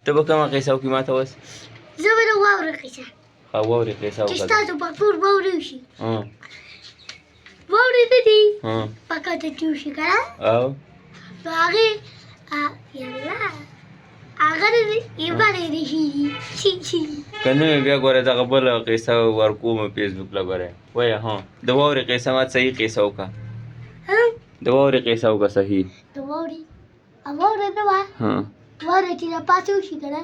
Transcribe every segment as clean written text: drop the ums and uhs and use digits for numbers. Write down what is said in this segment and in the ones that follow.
ته به کومه قصه وکړې ما ته اوس زه به د واوره قصه واورې قصه چې وکړه ستاسو په کور واورې وشي واورې نه دي په کاته چې وشي که نه او نو هغې یالله هغه نه دي ایبانې دي شي که نه وي بیا ګوره دغه بله قصه ورکوم فیسبوک له ګوره وایه د واورې قصه ما صحیح قصه وکړه د واورې قصه وکړه صحیح د واورې واوره نه وه واوره چې له پاسه وشي که نه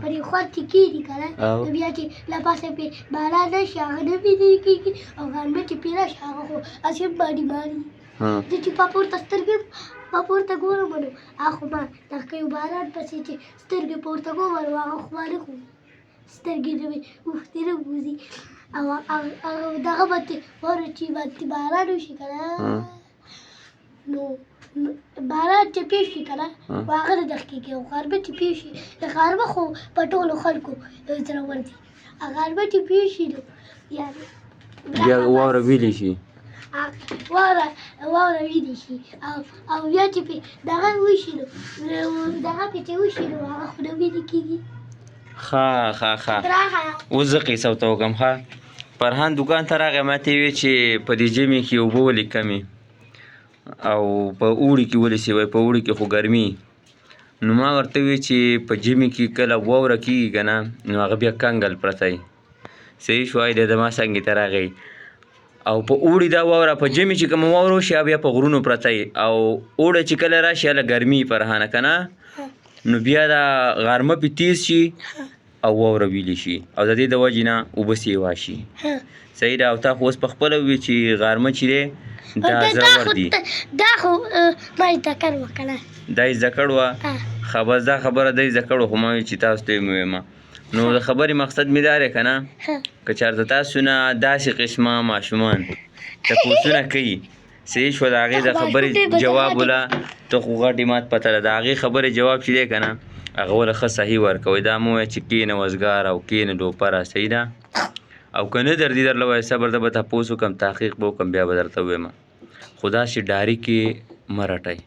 په دې خوند چې کېږي که نه نو بیا چې له پاسه پرې باران نه شي هغه نه ویلې کېږي او غرمه چې پرې راشي هغه خو هسې هم باندې ماري زه چې په پورته سترګې په پورته ګورم نو هغه خو ما دغه یو باران پسې چې سترګې پورته کوم نو هغه خو ما نه خوري سترګې نه مې اوښتې نه وځي او دغه باندې واوره چې باندې باران وشي که نه نو باران چې پیښ شي که نه نو هغه نه دغه کېږي او غرمه چې پیښ شي د غرمه خو په ټولو خلکو زړور دي غرمه چې پیښ شي نو بیا واوره ویلی شي واوره ویلی شي او بیا چې پرې دغه وشي نو دغه پرې چې وشي نو هغه خو نه ویلې کېږي ښه اوس زه قصه ورته وکړم ښه فرهان دوکان ته راغی ما ته یې ویل چې په دې ژمي کې اوبه ولې کمې او په اوړي کې ولې سوی په اوړي کې خو ګرمي نو ما ورته وی چې په ژمي کې کله واوره کېږي که نه نو هغه بیا کنګل پرته وي صحیح شوی دی زما څنګې ته راغی او په اوړي دا واوره په ژمي چې کومه واوره وشي بیا په غرونو پرته وي او اوړه چې کله راشي هله ګرمي فرهانه که نه نو بیا دا غرمه پې تیز شي او واوره ویلی شي او د دې د وجې نه اوبه سیوا شي صحیح ده او تا خو اوس په خپله ووي چې غرمه چې دی دا زړور دي دا خو ما زده کړ وه که نه دا یې زده کړ وه ښه بس دا خبره دی زده کړ خو ما ویل چې تاسو ته یې مې ویمه نو د خبرې مقصد مې دا دی که نه که چېرته تاسو نه داسې قسمه ماشومان تپوسونه کوي صحیح شوه د هغې د خبرې جواب وله ته خو غټې مات پته ده د هغې خبرې جواب چې دی که نه هغه وله ښه صحیح ورکوئ دا مه وایه چې کېنه وزګار او کېنه ډوپره صحیح ده او که نه درځي درله وایه صبر ده به تپوس وکړم تحقیق به وکړم بیا به درته ووایم خو داسې ډاري کې مه رټئ